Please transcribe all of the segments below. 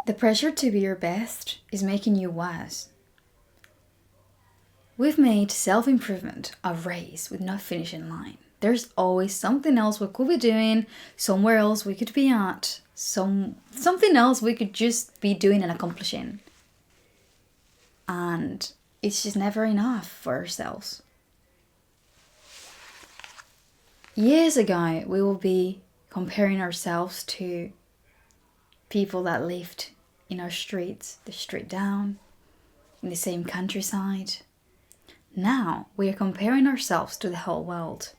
The pressure to be your best is making you worse. We've made self-improvement a race with no finishing line. There's always something else we could be doing, somewhere else we could be at, something else we could just be doing and accomplishing. And it's just never enough for ourselves. Years ago, we will be comparing ourselves to people that lived in our streets, the street down, in the same countryside. Now we are comparing ourselves to the whole world.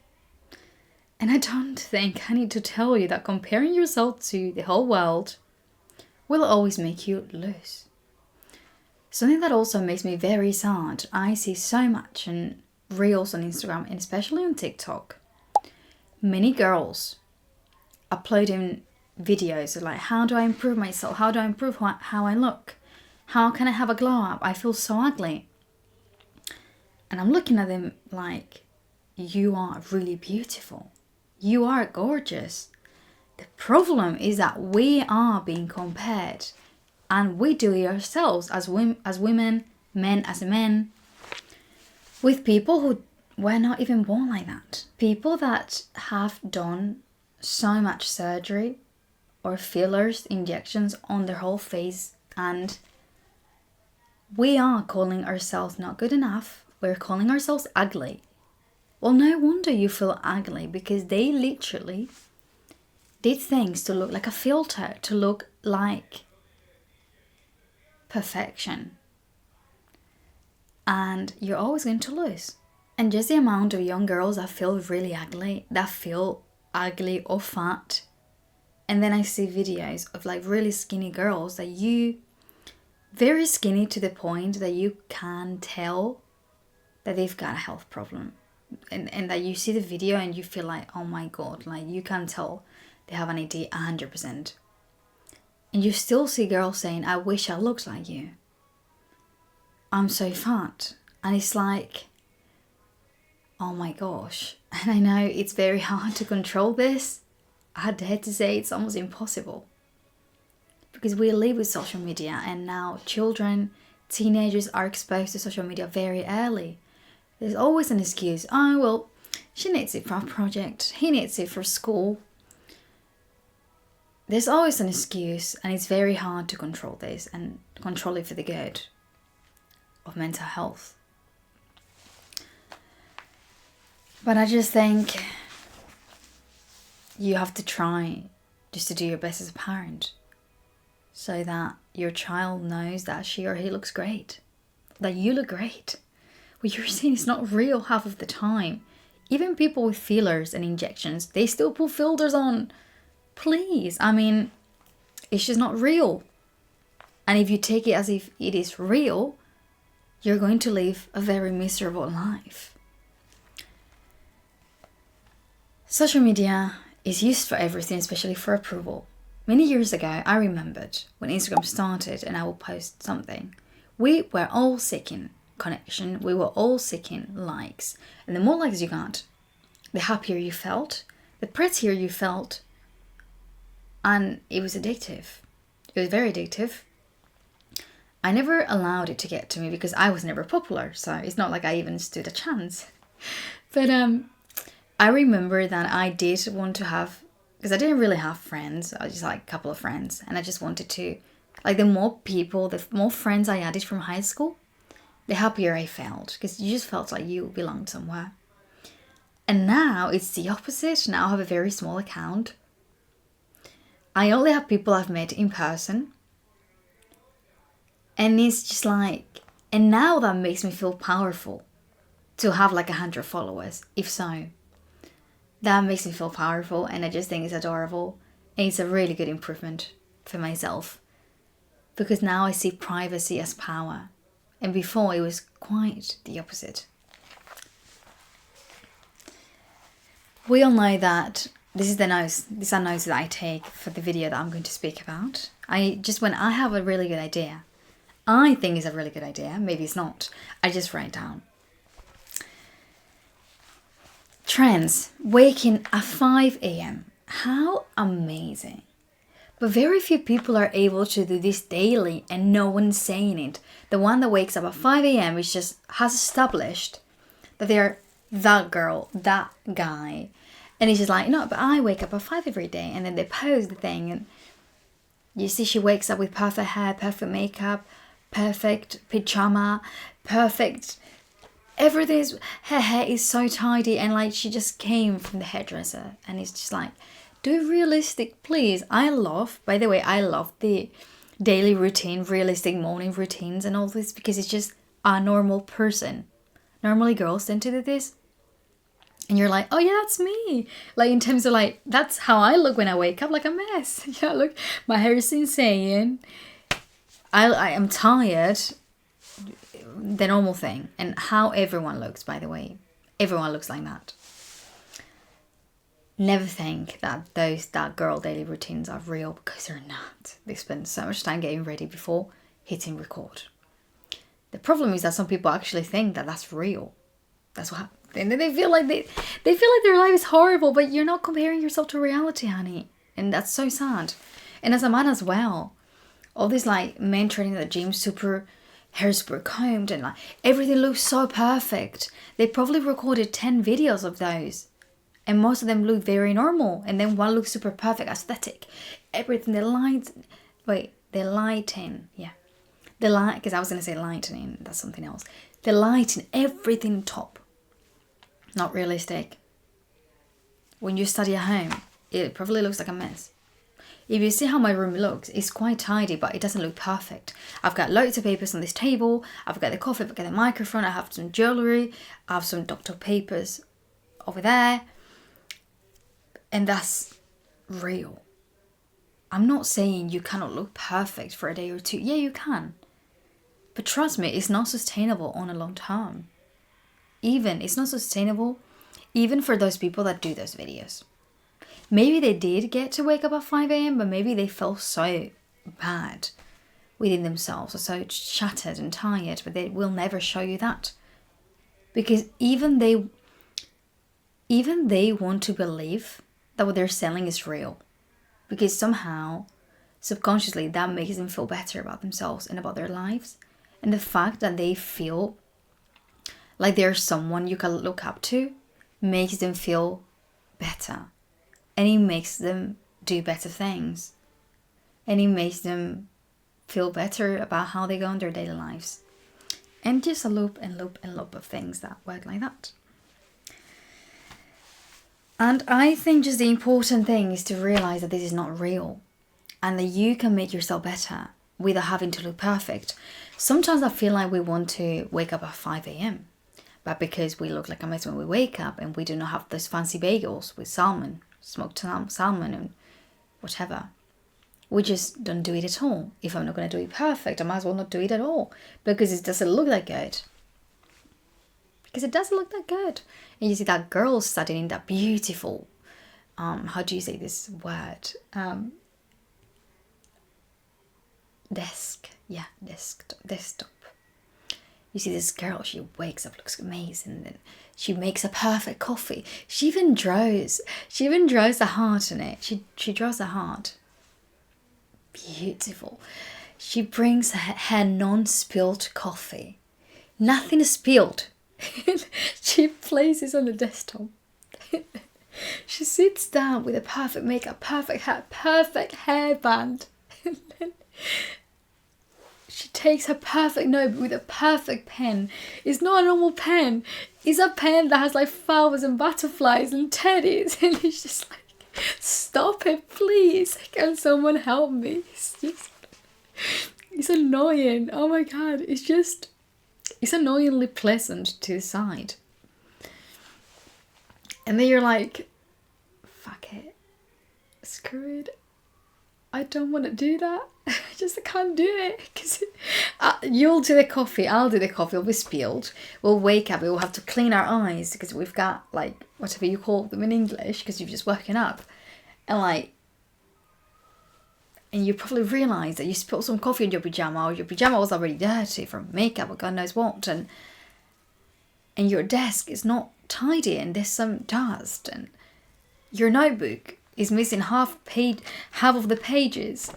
And I don't think I need to tell you that comparing yourself to the whole world will always make you lose. Something that also makes me very sad, I see so much in reels on Instagram and especially on TikTok. Many girls uploading videos like, how do I improve myself? How do I improve how I look? How can I have a glow up? I feel so ugly. And I'm looking at them like, you are really beautiful. You are gorgeous. The problem is that we are being compared, and we do it ourselves as women, men as men, with people who were not even born like that. People that have done so much surgery or fillers, injections on their whole face, and we are calling ourselves not good enough. We're calling ourselves ugly. Well, no wonder you feel ugly, because they literally did things to look like a filter, to look like perfection. And you're always going to lose. And just the amount of young girls that feel really ugly, or fat. And then I see videos of like really skinny girls very skinny to the point that you can tell that they've got a health problem. And that you see the video and you feel like, oh my God, like you can tell they have an ED 100%. And you still see girls saying, I wish I looked like you. I'm so fat. And it's like, oh my gosh. And I know it's very hard to control this. I dare to say it's almost impossible. Because we live with social media, and now children, teenagers are exposed to social media very early. There's always an excuse. Oh, well, she needs it for a project. He needs it for school. There's always an excuse, and it's very hard to control this and control it for the good of mental health. But I just think you have to try just to do your best as a parent, so that your child knows that she or he looks great, that you look great. What you're seeing is not real half of the time. Even people with fillers and injections, they still put filters on. Please, I mean, it's just not real. And if you take it as if it is real, you're going to live a very miserable life. Social media is used for everything, especially for approval. Many years ago, I remembered when Instagram started and I would post something. We were all seeking connection. We were all seeking likes. And the more likes you got, the happier you felt, the prettier you felt. And it was addictive. It was very addictive. I never allowed it to get to me because I was never popular. So it's not like I even stood a chance. But I remember that I did want to have, because I didn't really have friends. I just like a couple of friends. And I just wanted to, like the more friends I added from high school, the happier I felt. Because you just felt like you belonged somewhere. And now it's the opposite. Now I have a very small account. I only have people I've met in person. And it's just like, and now that makes me feel powerful to have like 100 followers, if so. That makes me feel powerful, and I just think it's adorable. And it's a really good improvement for myself. Because now I see privacy as power. And before it was quite the opposite. We all know that these are notes that I take for the video that I'm going to speak about. When I have a really good idea, I think it's a really good idea, maybe it's not, I just write down. Trends, waking at 5 a.m. How amazing. But very few people are able to do this daily and no one's saying it. The one that wakes up at 5 a.m. is just has established that they're that girl, that guy. And it's just like, no, but I wake up at 5 every day. And then they post the thing and you see she wakes up with perfect hair, perfect makeup, perfect pajama, perfect... Everything is... Her hair is so tidy and like she just came from the hairdresser. And it's just like, do realistic, please. I love the daily routine, realistic morning routines and all this because it's just a normal person. Normally girls tend to do this. And you're like, oh yeah, that's me. Like in terms of like, that's how I look when I wake up, like a mess. Yeah, look, my hair is insane. I am tired. The normal thing. And how everyone looks, by the way. Everyone looks like that. Never think that that girl daily routines are real because they're not. They spend so much time getting ready before hitting record. The problem is that some people actually think that that's real. That's what and then they feel like their life is horrible, but you're not comparing yourself to reality, honey. And that's so sad. And as a man as well, all these like men training at the gym, hair super combed and like everything looks so perfect. They probably recorded 10 videos of those. And most of them look very normal. And then one looks super perfect, aesthetic. Everything, the lighting, yeah. The light, because I was going to say lightning, that's something else. The lighting, everything top. Not realistic. When you study at home, it probably looks like a mess. If you see how my room looks, it's quite tidy, but it doesn't look perfect. I've got loads of papers on this table. I've got the coffee, I've got the microphone, I have some jewellery, I have some doctor papers over there. And that's real. I'm not saying you cannot look perfect for a day or two. Yeah, you can. But trust me, it's not sustainable on a long term. It's not sustainable even for those people that do those videos. Maybe they did get to wake up at 5 a.m, but maybe they felt so bad within themselves or so shattered and tired, but they will never show you that. Because even they want to believe that what they're selling is real. Because somehow, subconsciously, that makes them feel better about themselves and about their lives. And the fact that they feel like they're someone you can look up to makes them feel better. And it makes them do better things. And it makes them feel better about how they go in their daily lives. And just a loop and loop and loop of things that work like that. And I think just the important thing is to realize that this is not real. And that you can make yourself better without having to look perfect. Sometimes I feel like we want to wake up at 5 a.m. But because we look like a mess when we wake up and we do not have those fancy bagels with salmon, smoked salmon and whatever, we just don't do it at all. If I'm not going to do it perfect, I might as well not do it at all. Because it doesn't look that good. Because it doesn't look that good. And you see that girl studying that beautiful, how do you say this word? Desktop. You see this girl, she wakes up, looks amazing, and she makes a perfect coffee. She even draws a heart in it. She draws a heart. Beautiful. She brings her non-spilled coffee. Nothing is spilled. She places on the desktop. She sits down with a perfect makeup, perfect hair, perfect hairband. She takes her perfect notebook with a perfect pen. It's not a normal pen. It's a pen that has like flowers and butterflies and teddies. And it's just like, stop it, please. Can someone help me? It's annoying. Oh my God. It's annoyingly pleasant to the side. And then you're like, fuck it. Screw it. I don't want to do that. I can't do it. Because you'll do the coffee, I'll do the coffee, it'll be spilled. We'll wake up, we'll have to clean our eyes because we've got like whatever you call them in English because you've just woken up. And you probably realise that you spilled some coffee on your pyjama, or your pyjama was already dirty from makeup or God knows what, and your desk is not tidy and there's some dust, and your notebook is missing half of the pages,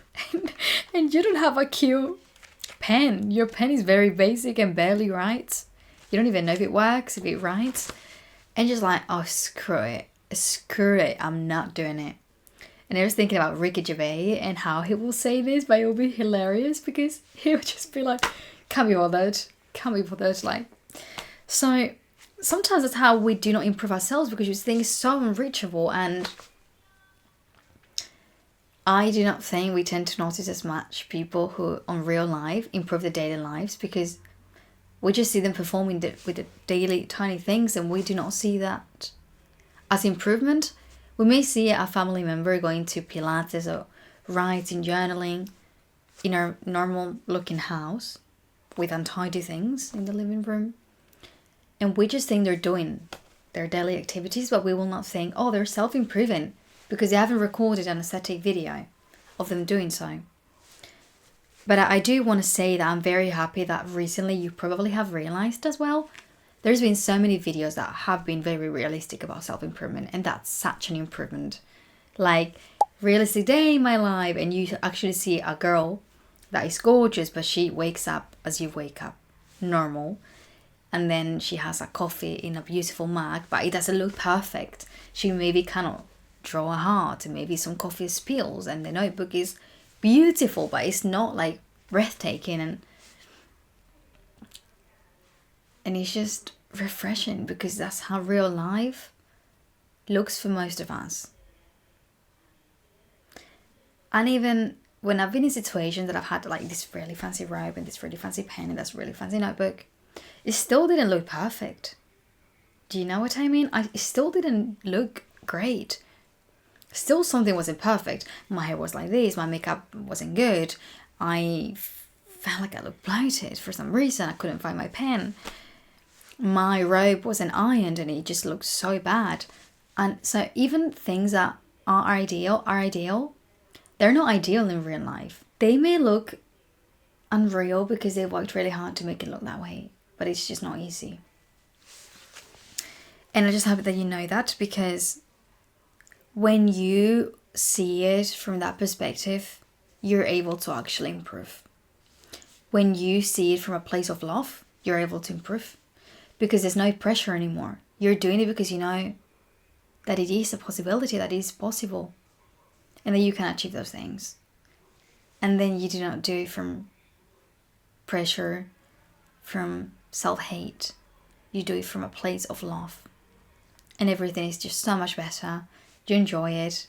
and you don't have a cute pen. Your pen is very basic and barely writes. You don't even know if it works, if it writes, and just like, oh, screw it, I'm not doing it. And I was thinking about Ricky Gervais and how he will say this, but it will be hilarious because he would just be like, can't be bothered, like. So sometimes that's how we do not improve ourselves, because you think it's so unreachable. And I do not think we tend to notice as much people who on real life improve their daily lives, because we just see them performing with the daily tiny things, and we do not see that as improvement. We may see a family member going to Pilates or writing, journaling in a normal looking house with untidy things in the living room. And we just think they're doing their daily activities, but we will not think, oh, they're self-improving, because they haven't recorded an aesthetic video of them doing so. But I do want to say that I'm very happy that recently you probably have realized as well, there's been so many videos that have been very realistic about self-improvement, and that's such an improvement. Like, realistic day in my life, and you actually see a girl that is gorgeous, but she wakes up as you wake up, normal. And then she has a coffee in a beautiful mug, but it doesn't look perfect. She maybe cannot draw a heart, and maybe some coffee spills, and the notebook is beautiful, but it's not like breathtaking. And it's just refreshing, because that's how real life looks for most of us. And even when I've been in situations that I've had like this really fancy robe and this really fancy pen and this really fancy notebook, it still didn't look perfect. Do you know what I mean? It still didn't look great. Still something wasn't perfect. My hair was like this, my makeup wasn't good. I felt like I looked bloated for some reason. I couldn't find my pen. My robe wasn't ironed and it just looked so bad. And so even things that are ideal. They're not ideal in real life. They may look unreal because they worked really hard to make it look that way, but it's just not easy. And I just hope that you know that, because when you see it from that perspective, you're able to actually improve. When you see it from a place of love, you're able to improve, because there's no pressure anymore. You're doing it because you know that it is a possibility, that it is possible, and that you can achieve those things. And then you do not do it from pressure, from self-hate. You do it from a place of love. And everything is just so much better. You enjoy it.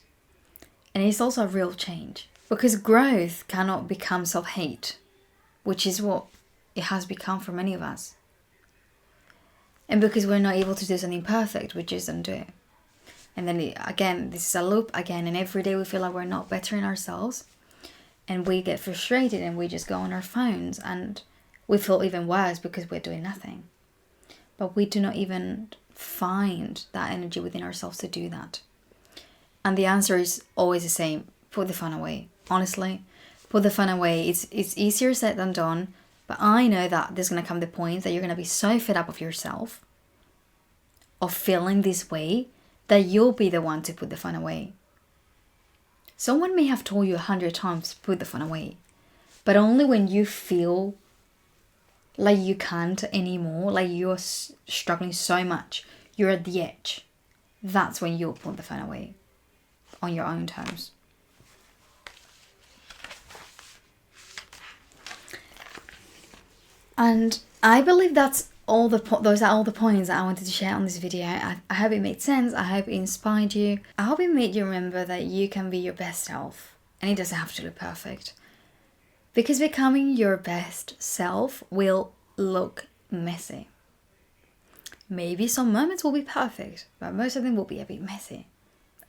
And it's also a real change. Because growth cannot become self-hate, which is what it has become for many of us. And because we're not able to do something perfect, we just don't do it. And then again, this is a loop again, and every day we feel like we're not bettering ourselves. And we get frustrated and we just go on our phones, and we feel even worse because we're doing nothing. But we do not even find that energy within ourselves to do that. And the answer is always the same. Put the phone away. Honestly, put the phone away. It's easier said than done. But I know that there's going to come the point that you're going to be so fed up of yourself, of feeling this way, that you'll be the one to put the phone away. Someone may have told you 100 times, put the phone away. But only when you feel like you can't anymore, like you're struggling so much, you're at the edge, that's when you'll put the phone away on your own terms. And I believe those are all the points that I wanted to share on this video. I hope it made sense. I hope it inspired you. I hope it made you remember that you can be your best self, and it doesn't have to look perfect. Because becoming your best self will look messy. Maybe some moments will be perfect, but most of them will be a bit messy.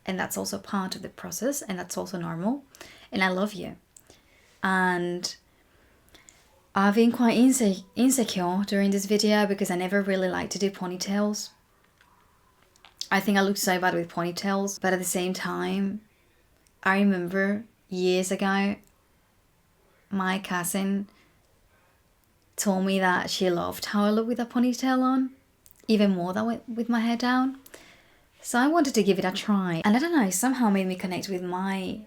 And that's also part of the process, and that's also normal. And I love you. And I've been quite insecure during this video because I never really liked to do ponytails. I think I look so bad with ponytails, but at the same time, I remember years ago, my cousin told me that she loved how I look with a ponytail on, even more than with my hair down. So I wanted to give it a try. And I don't know, somehow made me connect with my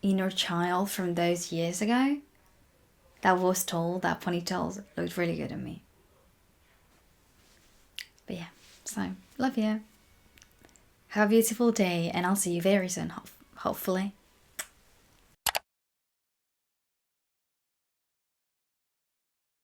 inner child from those years ago that was told that ponytails looked really good on me. But yeah, so love you. Have a beautiful day, and I'll see you very soon, hopefully.